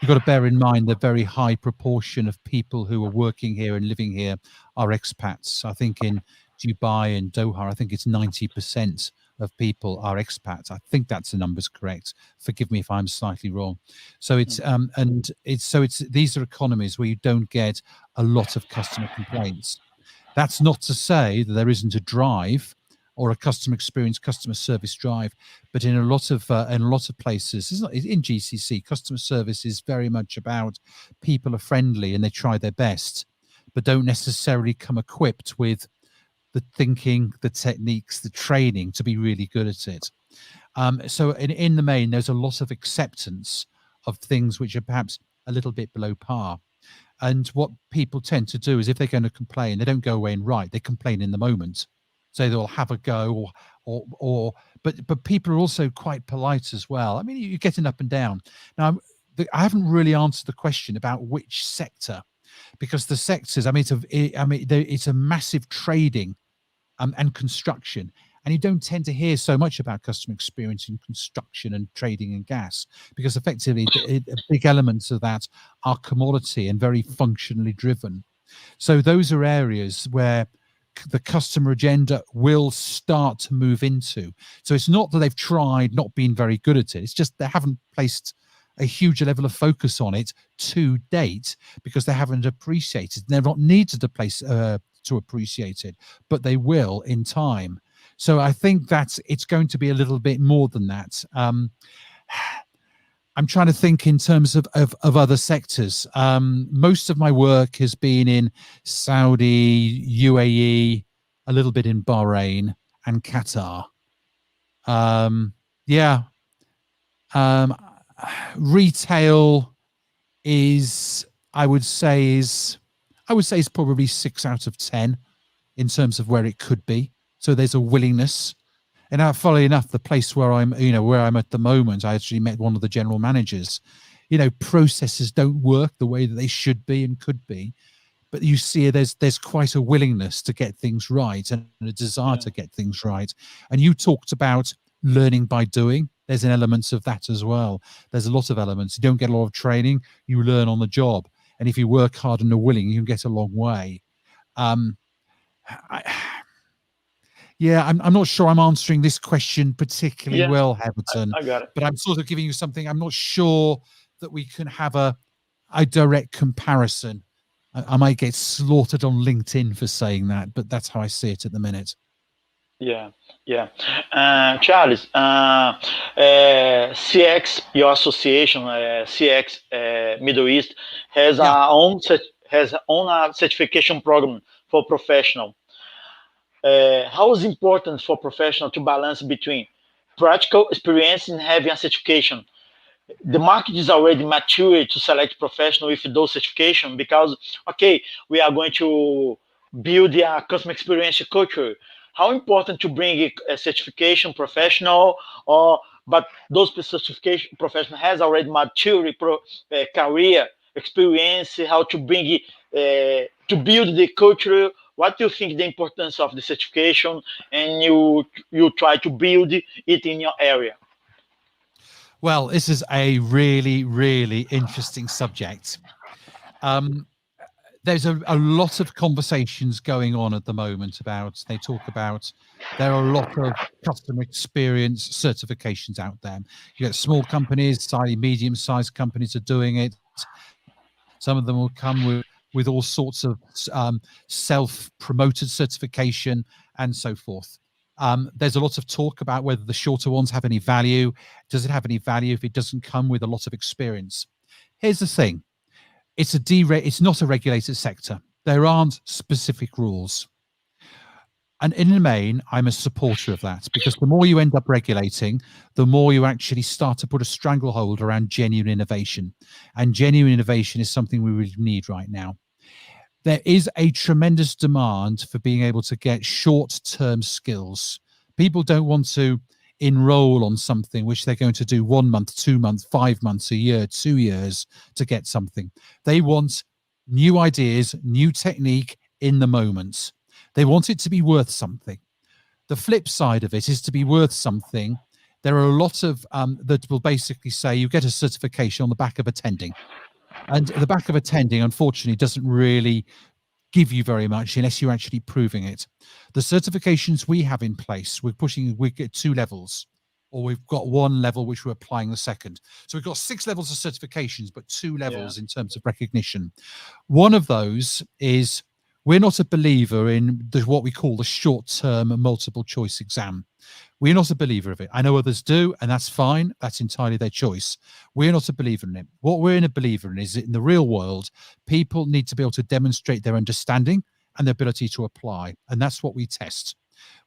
You've got to bear in mind the very high proportion of people who are working here and living here are expats. I think in Dubai and Doha, I think it's 90% of people are expats. I think that's the numbers correct. Forgive me if I'm slightly wrong. So it's these are economies where you don't get a lot of customer complaints. That's not to say that there isn't a drive or a customer experience, customer service drive, but in a lot of places, in GCC, customer service is very much about people are friendly and they try their best, but don't necessarily come equipped with the thinking, the techniques, the training to be really good at it. So in the main, there's a lot of acceptance of things which are perhaps a little bit below par. And what people tend to do is, if they're going to complain, they don't go away and write, they complain in the moment. So they'll have a go, but people are also quite polite as well. I mean, you're getting up and down. Now, I haven't really answered the question about which sector, because the sectors, it's a massive trading and construction, and you don't tend to hear so much about customer experience in construction and trading and gas, because effectively big elements of that are commodity and very functionally driven. So those are areas where the customer agenda will start to move into. So it's not that they've tried not being very good at it, it's just they haven't placed a huge level of focus on it to date, because they haven't appreciated, they're not needed to place to appreciate it, but they will in time. So I think that it's going to be a little bit more than that. I'm trying to think in terms of other sectors. Most of my work has been in Saudi, UAE, a little bit in Bahrain and Qatar. Retail is, I would say is probably 6 out of 10 in terms of where it could be. So there's a willingness. And funnily enough, the place where I'm at the moment, I actually met one of the general managers. Processes don't work the way that they should be and could be, but you see there's quite a willingness to get things right and a desire to get things right. And you talked about learning by doing. There's an element of that as well. There's a lot of elements. You don't get a lot of training, you learn on the job. And if you work hard and are willing, you can get a long way. I'm not sure I'm answering this question particularly well, Heverton. I got it. But I'm sort of giving you something. I'm not sure that we can have a direct comparison. I might get slaughtered on LinkedIn for saying that, but that's how I see it at the minute. Yeah. Charles, CX, your association, CX Middle East, has own certification program for professional. How is it important for professional to balance between practical experience and having a certification? the market is already mature to select professional with those certification because, okay, we are going to build a customer experience culture. How important to bring a certification professional, or but those certification professional has already mature career experience, how to bring to build the culture. What do you think the importance of the certification, and you try to build it in your area? Well, this is a really, really interesting subject. There's a lot of conversations going on at the moment about, they talk about, there are a lot of customer experience certifications out there. You get small companies, slightly medium-sized companies are doing it. Some of them will come with all sorts of self-promoted certification and so forth. There's a lot of talk about whether the shorter ones have any value. Does it have any value if it doesn't come with a lot of experience? Here's the thing. It's not a regulated sector. There aren't specific rules. And in the main, I'm a supporter of that, because the more you end up regulating, the more you actually start to put a stranglehold around genuine innovation. And genuine innovation is something we really need right now. There is a tremendous demand for being able to get short-term skills. People don't want to enroll on something which they're going to do 1 month, 2 months, 5 months, a year, 2 years to get something. They want new ideas, new technique in the moment. They want it to be worth something. The flip side of it is to be worth something. There are a lot of that will basically say you get a certification on the back of attending. And the back of attending, unfortunately, doesn't really give you very much unless you're actually proving it. The certifications we have in place, we get 2 levels, or we've got 1 level which we're applying the second. So we've got 6 levels of certifications, but 2 levels in terms of recognition. One of those is, we're not a believer in what we call the short-term multiple choice exam. We're not a believer of it. I know others do, and that's fine. That's entirely their choice. We're not a believer in it. What we're a believer in is that in the real world, people need to be able to demonstrate their understanding and their ability to apply. And that's what we test.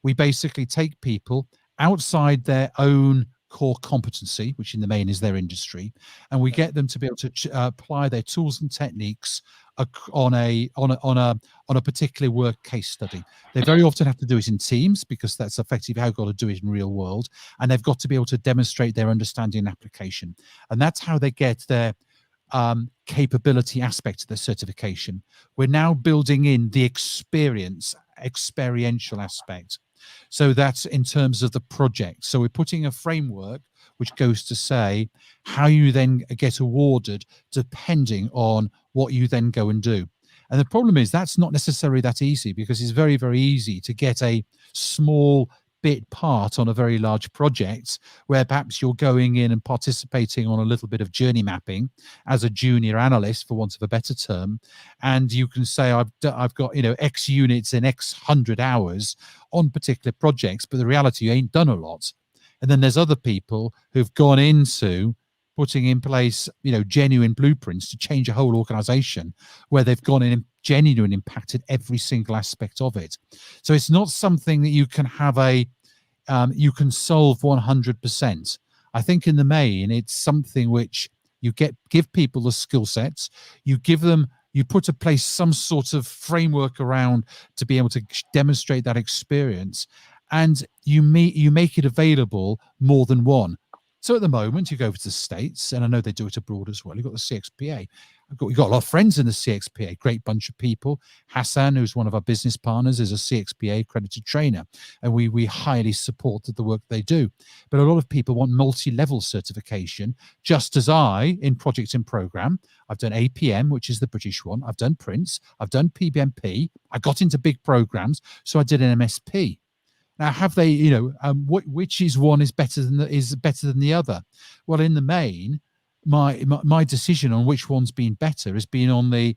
We basically take people outside their own core competency, which in the main is their industry, and we get them to be able to apply their tools and techniques on a particular work case study. They very often have to do it in teams, because that's effectively how you've got to do it in real world, and they've got to be able to demonstrate their understanding and application, and that's how they get their capability aspect of the certification. We're now building in the experiential aspect. So that's in terms of the project. So we're putting a framework which goes to say how you then get awarded depending on what you then go and do. And the problem is that's not necessarily that easy, because it's very, very easy to get a small bit part on a very large project where perhaps you're going in and participating on a little bit of journey mapping as a junior analyst, for want of a better term, and you can say I've got X units in X 100 hours on particular projects, but the reality, you ain't done a lot. And then there's other people who've gone into putting in place genuine blueprints to change a whole organization, where they've gone in and genuinely impacted every single aspect of it. So it's not something that you can have you can solve 100%. I think in the main, it's something which you give people the skill sets, you put in place some sort of framework around to be able to demonstrate that experience, and you make it available more than one. So at the moment, you go over to the States, and I know they do it abroad as well. You've got the CXPA. We've got a lot of friends in the CXPA, great bunch of people. Hassan, who's one of our business partners, is a CXPA accredited trainer, and we highly support the work they do. But a lot of people want multi-level certification, just as I, in project and program, I've done APM, which is the British one. I've done Prince. I've done PBMP. I got into big programs, so I did an MSP. Now, have they, which is one is better than the other? Well, in the main, my decision on which one's been better has been on the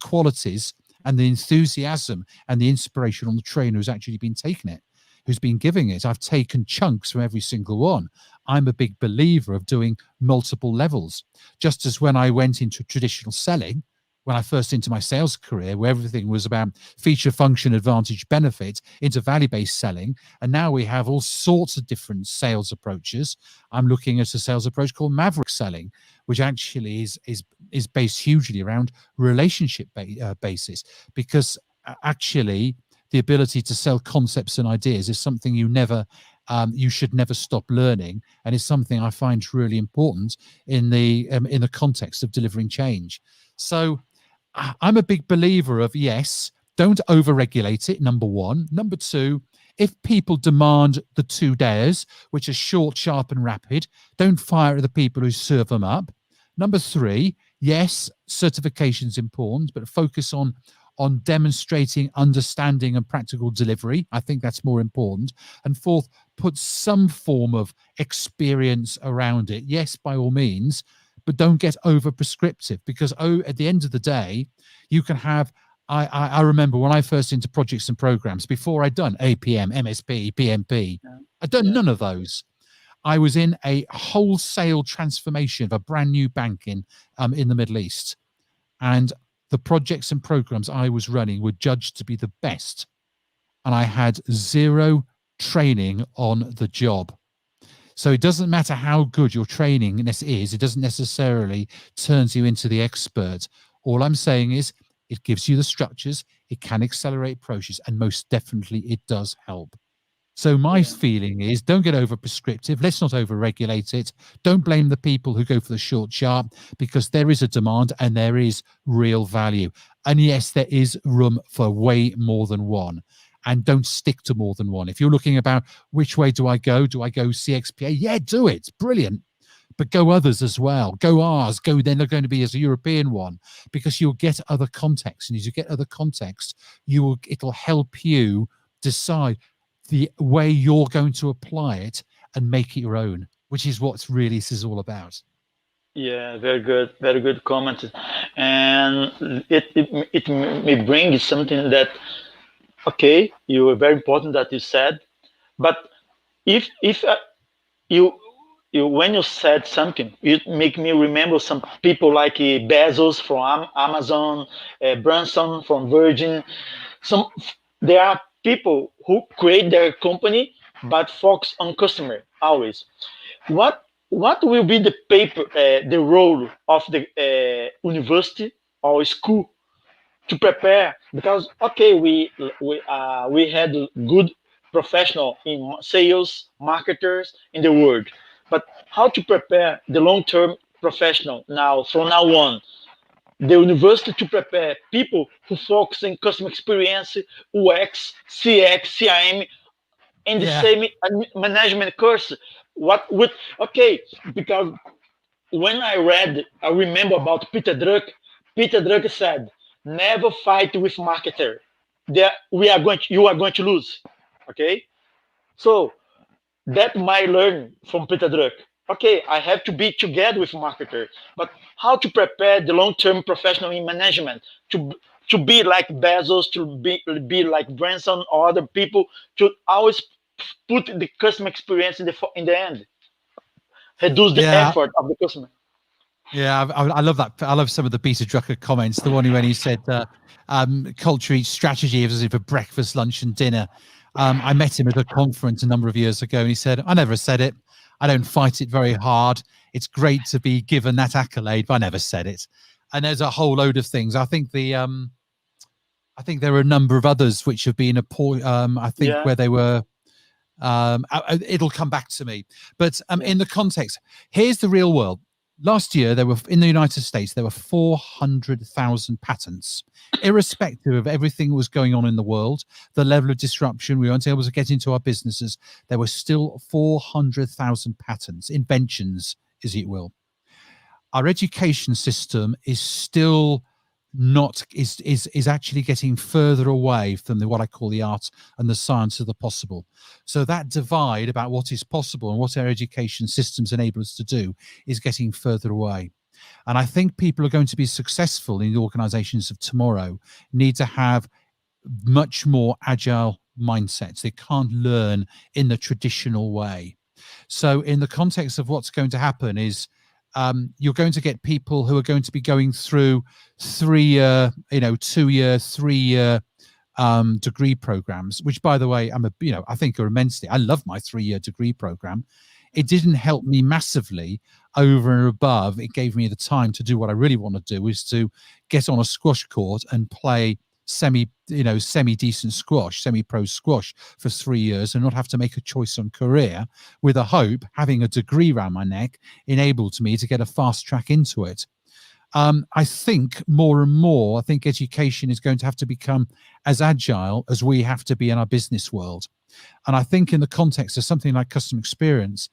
qualities and the enthusiasm and the inspiration on the trainer who's actually been taking it, who's been giving it. I've taken chunks from every single one. I'm a big believer of doing multiple levels. Just as when I went into traditional selling, when I first into my sales career, where everything was about feature, function, advantage, benefit, into value-based selling. And now we have all sorts of different sales approaches. I'm looking at a sales approach called maverick selling, which actually is based hugely around relationship basis, because actually the ability to sell concepts and ideas is something you should never stop learning, and it's something I find really important in the context of delivering change. So I'm a big believer of, yes, don't over-regulate it, number one. Number two, if people demand the 2 days, which are short, sharp, and rapid, don't fire at the people who serve them up. Number three, yes, certification's important, but focus on demonstrating understanding and practical delivery. I think that's more important. And fourth, put some form of experience around it. Yes, by all means, but don't get over prescriptive, because at the end of the day, you can have, I remember when I first into projects and programs, before I'd done APM, MSP, PMP, I'd done none of those. I was in a wholesale transformation of a brand new bank in the Middle East. And the projects and programs I was running were judged to be the best. And I had zero training on the job. So it doesn't matter how good your training is, it doesn't necessarily turns you into the expert. All I'm saying is it gives you the structures, it can accelerate process, and most definitely it does help. So my feeling is, don't get over prescriptive. Let's not over regulate it. Don't blame the people who go for the short sharp, because there is a demand and there is real value. And yes, there is room for way more than one. And don't stick to more than one. If you're looking about which way do I go CXPA? Yeah, do it. Brilliant. But go others as well. Go ours. Go, then they're going to be as a European one, because you'll get other context. And as you get other context, it'll help you decide the way you're going to apply it and make it your own, which is what really this is all about. Yeah, very good comment. And it may bring something that, okay, you were very important that you said, but if you when you said something, it make me remember some people like Bezos from Amazon, Branson from Virgin. There are people who create their company but focus on customer always. What will be the role of the university or school to prepare? Because okay, we had good professional in sales, marketers in the world, but how to prepare the long-term professional from now on? The university to prepare people who focus in customer experience, UX, CX, CRM, and the same management course. Because when I remember about Peter Drucker. Peter Drucker said, "Never fight with marketer. You are going to lose." Okay, so that my learn from Peter Drucker. Okay, I have to be together with marketer, but how to prepare the long-term professional in management to be like Bezos, to be like Branson or other people, to always put the customer experience in the end, reduce the effort of the customer. Yeah, I love that. I love some of the Peter Drucker comments. The one when he said, culture eats strategy for breakfast, lunch, and dinner. I met him at a conference a number of years ago, and he said, "I never said it. I don't fight it very hard. It's great to be given that accolade, but I never said it." And there's a whole load of things. I think there are a number of others which have been where they were. It'll come back to me. But in the context, here's the real world. Last year, in the United States, there were 400,000 patents. Irrespective of everything that was going on in the world, the level of disruption, we weren't able to get into our businesses, there were still 400,000 patents, inventions, as it will. Our education system is still is actually getting further away from what I call the art and the science of the possible. So that divide about what is possible and what our education systems enable us to do is getting further away. And I think people are going to be successful in the organizations of tomorrow need to have much more agile mindsets. They can't learn in the traditional way. So in the context of what's going to happen is you're going to get people who are going to be going through 3-year, 2-year, 3-year degree programs, which, by the way, I think are immensely. I love my 3-year degree program. It didn't help me massively over and above. It gave me the time to do what I really want to do, is to get on a squash court and play semi-decent squash, semi-pro squash for 3 years, and not have to make a choice on career, with a hope having a degree around my neck enabled me to get a fast track into it. I think more and more, I think education is going to have to become as agile as we have to be in our business world. And I think in the context of something like customer experience,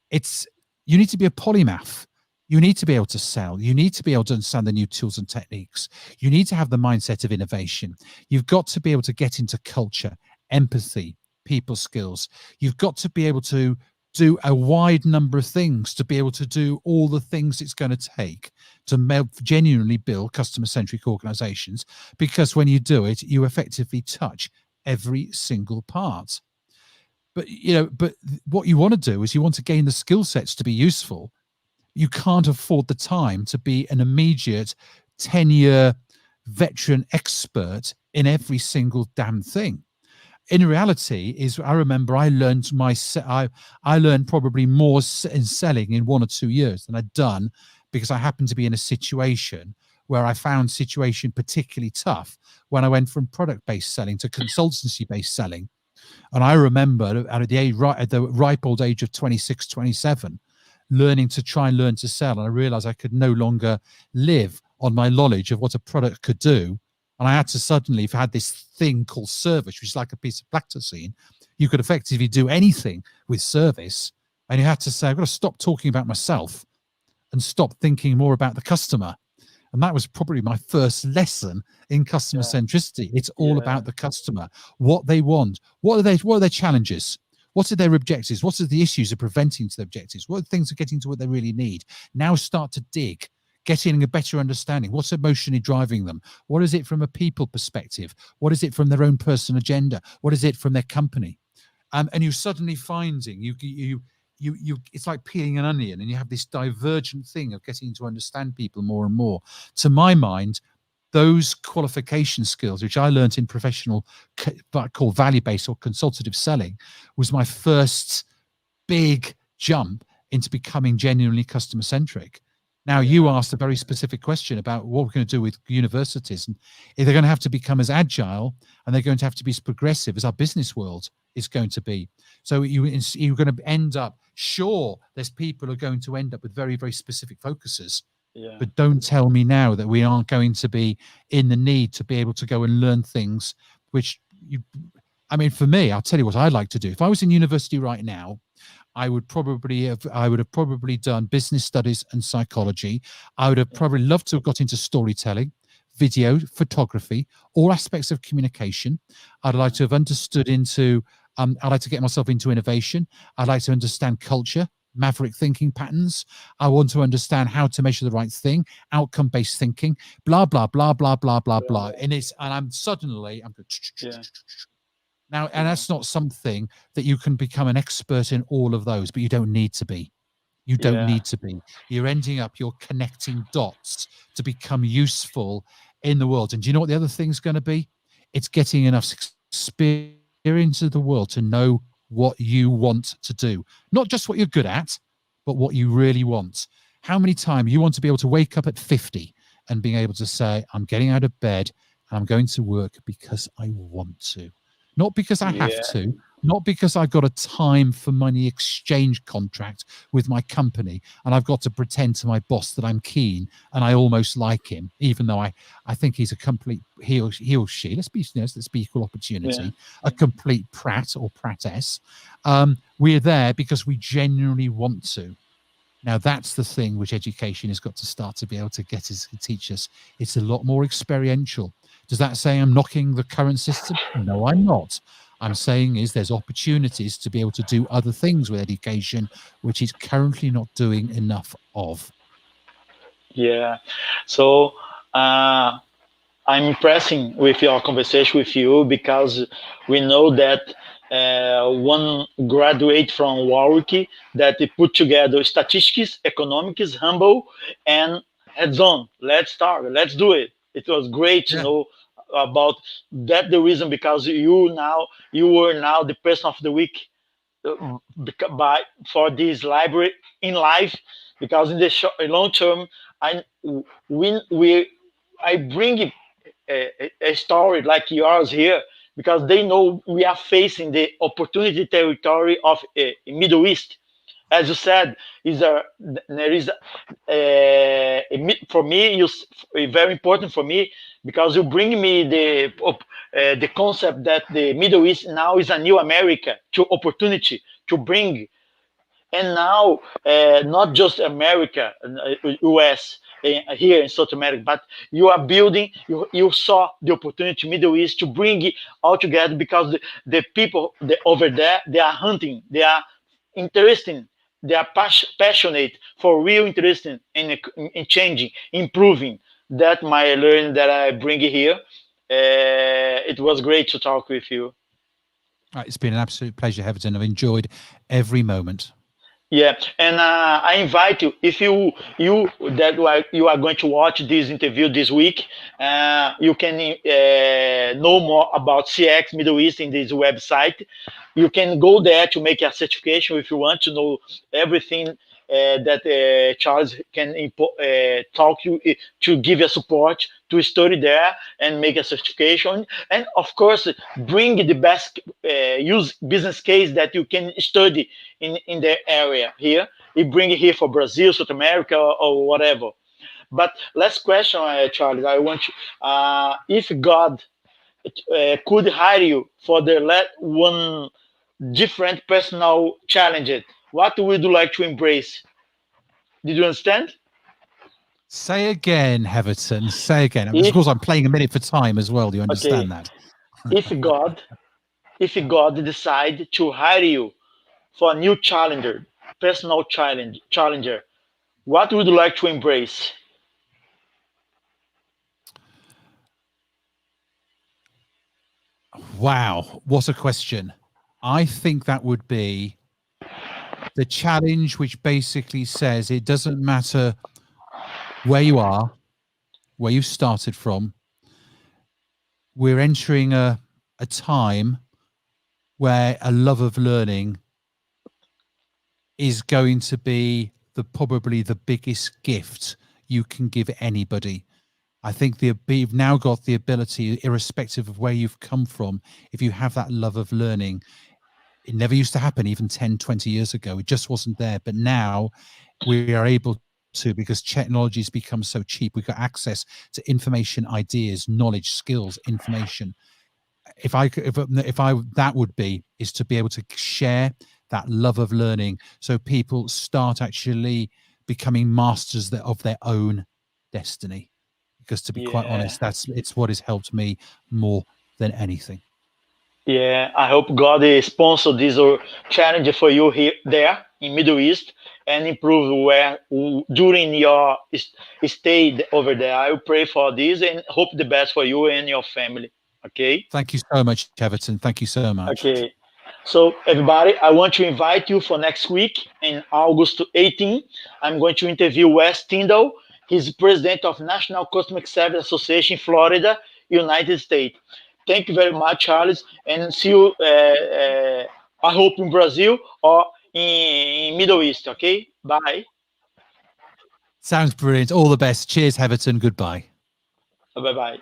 you need to be a polymath. You need to be able to sell. You need to be able to understand the new tools and techniques. You need to have the mindset of innovation. You've got to be able to get into culture, empathy, people skills. You've got to be able to do a wide number of things to be able to do all the things it's going to take to genuinely build customer-centric organizations, because when you do it, you effectively touch every single part. But what you want to do is you want to gain the skill sets to be useful. You can't afford the time to be an immediate 10-year veteran expert in every single damn thing. In reality, I remember I learned probably more in selling in 1 or 2 years than I'd done, because I happened to be in a situation where I found situation particularly tough when I went from product-based selling to consultancy-based selling. And I remember at the ripe old age of 26, 27, learning to sell. And I realized I could no longer live on my knowledge of what a product could do. And I had to suddenly have had this thing called service, which is like a piece of plasticine. You could effectively do anything with service. And you had to say, I've got to stop talking about myself and stop thinking more about the customer. And that was probably my first lesson in customer centricity. It's all about the customer, what they want, what are their challenges, what are their objectives, what are the issues of preventing to the objectives, what are the things of getting to what they really need. Now start to dig, getting a better understanding. What's emotionally driving them? What is it from a people perspective? What is it from their own personal agenda? What is it from their company? And you're suddenly finding it's like peeling an onion, and you have this divergent thing of getting to understand people more and more. To my mind, those qualification skills, which I learned in professional, called value-based or consultative selling, was my first big jump into becoming genuinely customer-centric. Now, you asked a very specific question about what we're going to do with universities, and if they're going to have to become as agile and they're going to have to be as progressive as our business world is going to be. So you're going to end up, sure, there's people who are going to end up with very, very specific focuses. Yeah. But don't tell me now that we aren't going to be in the need to be able to go and learn things, which for me, I'll tell you what I'd like to do. If I was in university right now, I would have probably done business studies and psychology. I would have probably loved to have got into storytelling, video, photography, all aspects of communication. I'd like to have understood I'd like to get myself into innovation. I'd like to understand culture, maverick thinking patterns. I want to understand how to measure the right thing, outcome-based thinking, blah, blah, blah, blah, blah, blah, blah. And I'm going, now, and that's not something that you can become an expert in all of those, but you don't need to be. You don't need to be. You're connecting dots to become useful in the world. And do you know what the other thing's going to be? It's getting enough experience of the world to know what you want to do. Not just what you're good at, but what you really want. How many times you want to be able to wake up at 50 and being able to say, I'm getting out of bed and I'm going to work because I want to. Not because I have to, not because I've got a time for money exchange contract with my company and I've got to pretend to my boss that I'm keen and I almost like him, even though I think he's a complete, he or she, let's be equal opportunity, a complete prat or pratess. We're there because we genuinely want to. Now, that's the thing which education has got to start to be able to get us, teach us. It's a lot more experiential. Does that say I'm knocking the current system? No, I'm not. I'm saying is there's opportunities to be able to do other things with education, which is currently not doing enough of. Yeah. So I'm impressing with your conversation with you because we know that one graduate from Warwick that put together statistics, economics, humble, and heads-on. Let's start. Let's do it. It was great to know about that. The reason because you were now the person of the week for this library in life, because in the long term I bring a story like yours here, because they know we are facing the opportunity territory of Middle East. As you said, there is for me, very important for me, because you bring me the concept that the Middle East now is a new America, to opportunity to bring. And now, not just America, US, here in South America, but you are building, you saw the opportunity Middle East to bring it all together, because the people over there, they are hunting, they are interested, they are passionate for real interest in changing, improving. That my learning that I bring here. It was great to talk with you. It's been an absolute pleasure, Heverton. I've enjoyed every moment. Yeah, and I invite you, if you are going to watch this interview this week, you can know more about CX Middle East in this website. You can go there to make a certification if you want to know everything that Charles can talk you to give you support to study there and make a certification, and of course bring the best use business case that you can study in the area here. You bring it here for Brazil, South America, or whatever. But last question, Charles, I want you, if God could hire you for the one different personal challenge, what would you like to embrace? Did you understand? Say again, Heverton. Say again. Of course, I'm playing a minute for time as well. Do you understand that? If God decide to hire you for a new challenger, personal challenger, what would you like to embrace? Wow, what a question. I think that would be the challenge, which basically says it doesn't matter where you are, where you started from. We're entering a time where a love of learning is going to be probably the biggest gift you can give anybody. I think you've now got the ability, irrespective of where you've come from, if you have that love of learning. It never used to happen even 10, 20 years ago. It just wasn't there. But now we are able to, because technology has become so cheap. We've got access to information, ideas, knowledge, skills, information. That would be, is to be able to share that love of learning, so people start actually becoming masters of their own destiny. Because to be quite honest, it's what has helped me more than anything. Yeah, I hope God sponsor this challenge for you there in Middle East, and improve during your stay over there. I will pray for this and hope the best for you and your family. Okay. Thank you so much, Heverton. Thank you so much. Okay. So everybody, I want to invite you for next week in August 18. I'm going to interview Wes Tyndall. He's president of National Customer Service Association, Florida, United States. Thank you very much, Charles, and see you, I hope, in Brazil or in Middle East, okay? Bye. Sounds brilliant. All the best. Cheers, Heverton. Goodbye. Bye-bye.